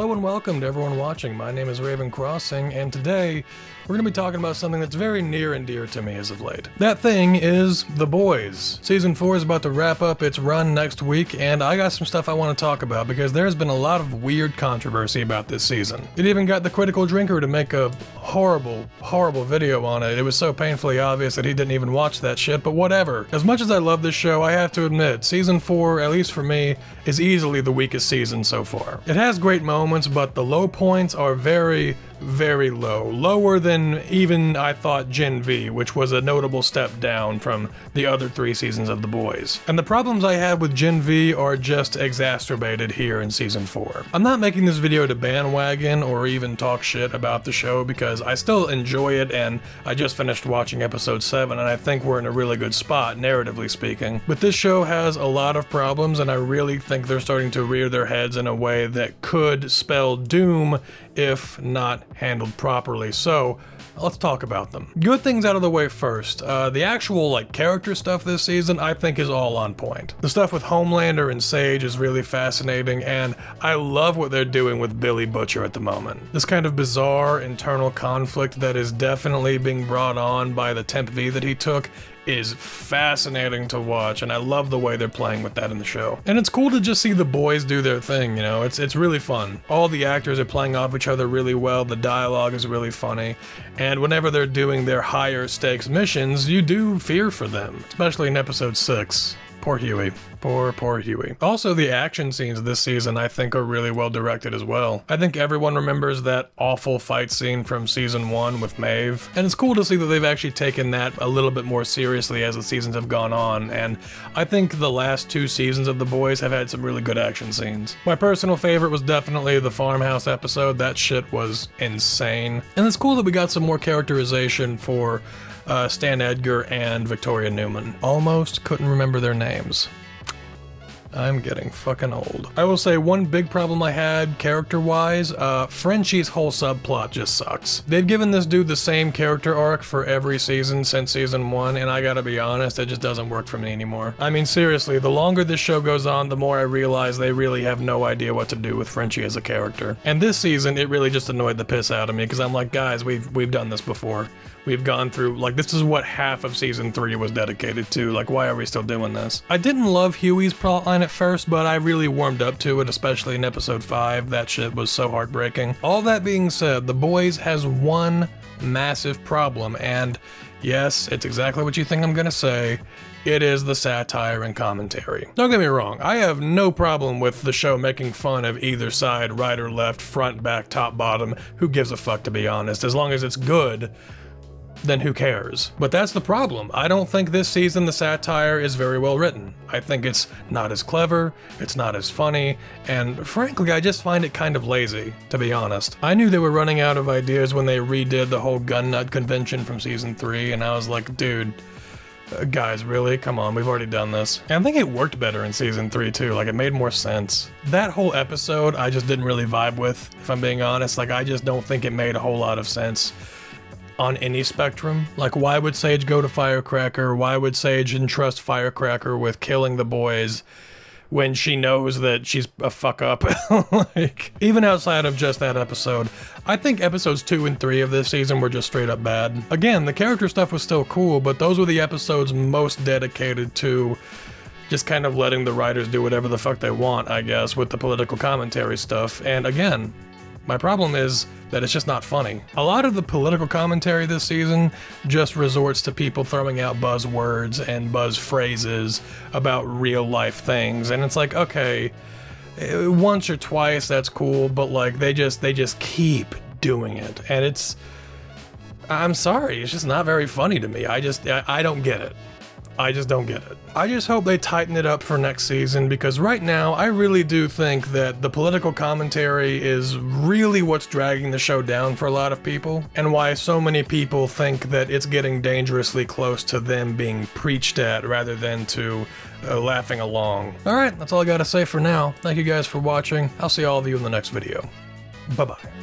Hello and welcome to everyone watching. My name is Raven Crossing, and today we're going to be talking about something that's very near and dear to me as of late. That thing is The Boys. Season 4 is about to wrap up its run next week, and I got some stuff I want to talk about because there's been a lot of weird controversy about this season. It even got the Critical Drinker to make a horrible, horrible video on it. It was so painfully obvious that he didn't even watch that shit, but whatever. As much as I love this show, I have to admit, Season 4, at least for me, is easily the weakest season so far. It has great moments, but the low points are very, very low. Lower than even I thought Gen V, which was a notable step down from the other 3 seasons of The Boys. And the problems I had with Gen V are just exacerbated here in Season 4. I'm not making this video to bandwagon or even talk shit about the show because I still enjoy it, and I just finished watching episode 7 and I think we're in a really good spot, narratively speaking. But this show has a lot of problems, and I really think they're starting to rear their heads in a way that could spell doom if not handled properly. So let's talk about them. Good things out of the way first. The actual character stuff this season I think is all on point. The stuff with Homelander and Sage is really fascinating, and I love what they're doing with Billy Butcher at the moment. This kind of bizarre internal conflict that is definitely being brought on by the Temp V that he took is fascinating to watch, and I love the way they're playing with that in the show. And it's cool to just see the boys do their thing, you know, it's really fun. All the actors are playing off each other really well, the dialogue is really funny, and whenever they're doing their higher stakes missions, you do fear for them, especially in episode 6. Poor Huey. Poor Huey. Also, the action scenes this season I think are really well directed as well. I think everyone remembers that awful fight scene from season 1 with Maeve, and it's cool to see that they've actually taken that a little bit more seriously as the seasons have gone on, and I think the last 2 seasons of The Boys have had some really good action scenes. My personal favorite was definitely the farmhouse episode. That shit was insane. And it's cool that we got some more characterization for Stan Edgar and Victoria Newman. Almost couldn't remember their names. I'm getting fucking old. I will say one big problem I had character-wise, Frenchie's whole subplot just sucks. They've given this dude the same character arc for every season since season 1, and I gotta be honest, it just doesn't work for me anymore. I mean, seriously, the longer this show goes on, the more I realize they really have no idea what to do with Frenchie as a character. And this season, it really just annoyed the piss out of me, because I'm like, guys, we've done this before. We've gone through, this is what half of season 3 was dedicated to, why are we still doing this? I didn't love Huey's plotline at first, but I really warmed up to it, especially in episode 5. That shit was so heartbreaking. All that being said, The Boys has one massive problem, and yes, it's exactly what you think I'm gonna say. It is the satire and commentary. Don't get me wrong, I have no problem with the show making fun of either side, right or left, front, back, top, bottom. Who gives a fuck, to be honest? As long as it's good, then who cares? But that's the problem. I don't think this season the satire is very well written. I think it's not as clever, it's not as funny, and frankly I just find it kind of lazy, to be honest. I knew they were running out of ideas when they redid the whole gun nut convention from season 3, and I was like, dude, guys, really? Come on, we've already done this. And I think it worked better in season 3 too, it made more sense. That whole episode I just didn't really vibe with, if I'm being honest. I just don't think it made a whole lot of sense on any spectrum. Why would Sage go to Firecracker? Why would Sage entrust Firecracker with killing the boys when she knows that she's a fuck up? Even outside of just that episode, I think episodes 2 and 3 of this season were just straight up bad. Again, the character stuff was still cool, but those were the episodes most dedicated to just kind of letting the writers do whatever the fuck they want, I guess, with the political commentary stuff. And again, my problem is that it's just not funny. A lot of the political commentary this season just resorts to people throwing out buzzwords and buzz phrases about real life things, and it's like, okay, once or twice that's cool, but they just keep doing it, and I'm sorry, it's just not very funny to me. I don't get it. I just don't get it. I just hope they tighten it up for next season, because right now I really do think that the political commentary is really what's dragging the show down for a lot of people, and why so many people think that it's getting dangerously close to them being preached at rather than to laughing along. Alright, that's all I gotta say for now. Thank you guys for watching. I'll see all of you in the next video. Bye-bye.